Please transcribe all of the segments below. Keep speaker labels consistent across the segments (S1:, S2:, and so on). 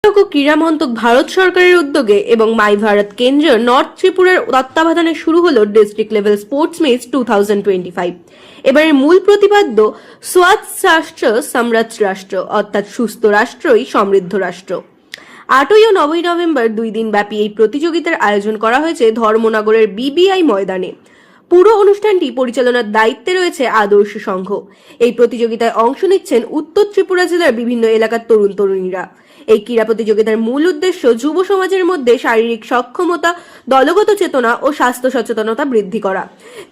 S1: ও ক্রীড়া মন্ত্রক ভারত সরকারের উদ্যোগে এবং মাই ভারত কেন্দ্র নর্থ ত্রিপুরার তত্ত্বাবধানে শুরু হলো ডিস্ট্রিক্ট লেভেল স্পোর্টস মিটস 2025। এবারের মূল প্রতিপাদ্য স্বাস্থ্য রাষ্ট্র সমৃদ্ধ রাষ্ট্র, অর্থাৎ সুস্থ রাষ্ট্রই সমৃদ্ধ রাষ্ট্র। 8ই ও 9ই নভেম্বর 2 দিন ব্যাপী এই প্রতিযোগিতার আয়োজন করা হয়েছে ধর্মনগরের বিবিআই ময়দানে। পুরো অনুষ্ঠানটি পরিচালনার দায়িত্বে রয়েছে আদর্শ সংঘ। এই প্রতিযোগিতায় অংশ নিচ্ছেন উত্তর ত্রিপুরা জেলার বিভিন্ন এলাকার তরুণ তরুণীরা। এই ক্রীড়া প্রতিযোগিতার মূল উদ্দেশ্য যুব সমাজের মধ্যে শারীরিক সক্ষমতা, দলগত চেতনা ও স্বাস্থ্য সচেতনতা বৃদ্ধি করা।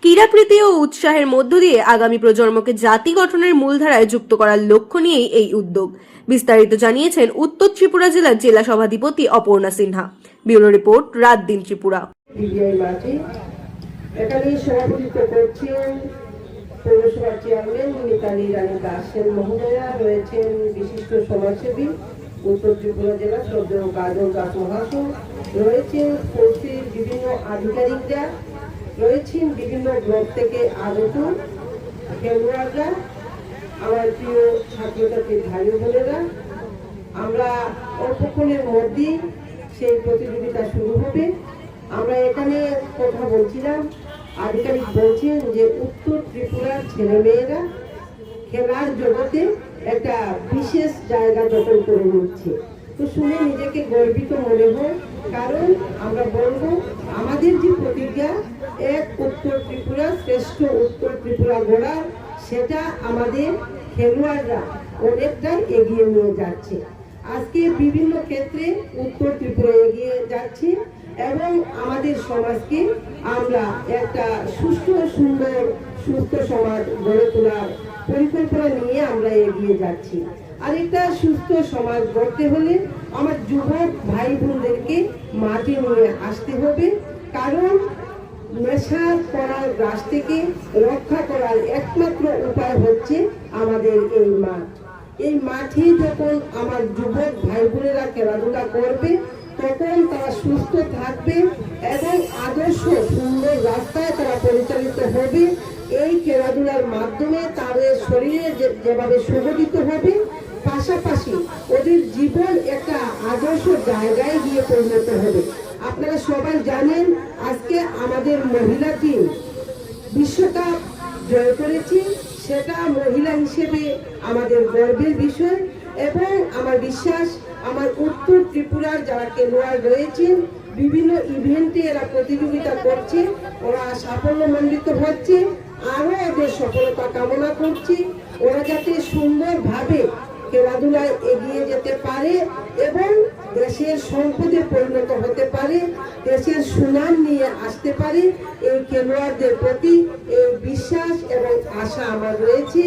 S1: ক্রীড়াপ্রীতি ও উৎসাহের মধ্য দিয়ে আগামী প্রজন্মকে জাতি গঠনের মূলধারায় যুক্ত করার লক্ষ্য নিয়েই এই উদ্যোগ। বিস্তারিত জানিয়েছেন উত্তর ত্রিপুরা জেলার জেলা সভাধিপতি অপর্ণা সিনহা। ব্যুরো রিপোর্ট, রাত দিন ত্রিপুরা।
S2: এখানে সভাপতিত্ব করছেন পৌরসভার চেয়ারম্যান মিতালি রানী দাস মহোদয়া, রয়েছেন বিশিষ্ট সমাজসেবী উত্তর ত্রিপুরা জেলা শ্রদ্ধেয় কাজল দাস মহাশয়, রয়েছেন স্পোর্টসের বিভিন্ন আধিকারিকরা, রয়েছেন বিভিন্ন ব্লক থেকে আগত খেলোয়াড়রা, আমার প্রিয় ছাত্রছাত্রী ভাই বোনেরা। আমরা অল্পক্ষণের মধ্যেই সেই প্রতিযোগিতা শুরু হবে। আমরা এখানে কথা বলছিলাম, আধিকারিক বলছেন যে উত্তর ত্রিপুরার ছেলেমেয়েরা খেলার জগতে একটা বিশেষ জায়গা দখল করে নিচ্ছে। তো শুনে নিজেকে গর্বিত মনে হয়, কারণ আমরা বলবো আমাদের যে প্রতিজ্ঞা এক উত্তর ত্রিপুরা শ্রেষ্ঠ উত্তর ত্রিপুরা গড়ার, সেটা আমাদের খেলোয়াড়রা অনেকটাই এগিয়ে নিয়ে যাচ্ছে। আজকে বিভিন্ন ক্ষেত্রে উত্তর ত্রিপুরা এগিয়ে যাচ্ছে এবং আমাদের সমাজকে আমরা একটা সুস্থ সুন্দর সুস্থ সমাজ গড়ে তোলার পরিকল্পনা নিয়ে আমরা এগিয়ে যাচ্ছি। আর একটা সুস্থ সমাজ গড়তে হলে আমার যুবক ভাই বোনদেরকে মাঠে নিয়ে আসতে হবে, কারণ নেশা করার গ্রাস থেকে রক্ষা করার একমাত্র উপায় হচ্ছে আমাদের এই মাঠ। এই মাঠে যখন আমার যুবক ভাই বোনেরা খেলাধুলা করবে, তখন তারা সুস্থ থাকবে এবং আদর্শ সুন্দর রাস্তায় তারা পরিচালিত হবে। এই খেলাধুলার মাধ্যমে তাদের শরীরে যেভাবে সংগঠিত হবে, পাশাপাশি ওদের জীবন একটা আদর্শ জায়গায় গিয়ে পরিণত হবে। আপনারা সবাই জানেন, আজকে আমাদের মহিলা টিম বিশ্বকাপ জয় করেছে, সেটা মহিলা হিসেবে আমাদের গর্বের বিষয়। এবং আমার বিশ্বাস আমার উত্তর ত্রিপুরার যারা খেলোয়াড় রয়েছেন, বিভিন্ন ইভেন্টে এরা প্রতিযোগিতা করছে, ওরা সাফল্যমণ্ডিত হচ্ছে। আরো এদের সফলতা কামনা করছি, ওরা যাতে সুন্দরভাবে খেলাধুলায় এগিয়ে যেতে পারে এবং দেশের সম্পদে পরিণত হতে পারে, দেশের সুনাম নিয়ে আসতে পারে। এই খেলোয়াড়দের প্রতি এই বিশ্বাস এবং আশা আমার রয়েছে।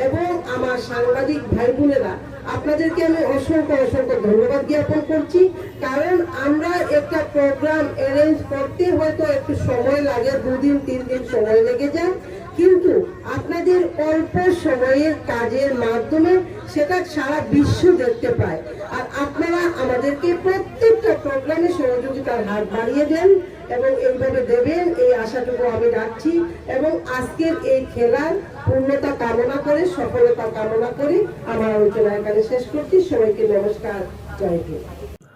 S2: এবং আমার সাংবাদিক ভাই বোনেরা, আপনাদেরকে আমি অসংখ্য অসংখ্য ধন্যবাদ জ্ঞাপন করছি, কারণ আমরা একটা প্রোগ্রাম অ্যারেঞ্জ করতে হয়তো একটু সময় লাগে, 2 দিন 3 দিন সময় লেগে যায়, কিন্তু আপনাদের অল্প সময়ের কাজের মাধ্যমে সেটা সারা বিশ্ব দেখতে পায়। আর আপনারা আমাদেরকে প্রত্যেকটা প্রোগ্রামে সহযোগিতার হাত বাড়িয়ে দেন এবং এইভাবে দেবেন, এই আশাটুকু আমি রাখছি। এবং আজকের এই খেলার পূর্ণতা কামনা করে, সফলতা কামনা করে আমার আলোচনা এখানে শেষ করছি। সবাইকে নমস্কার, জয় হিন্দ।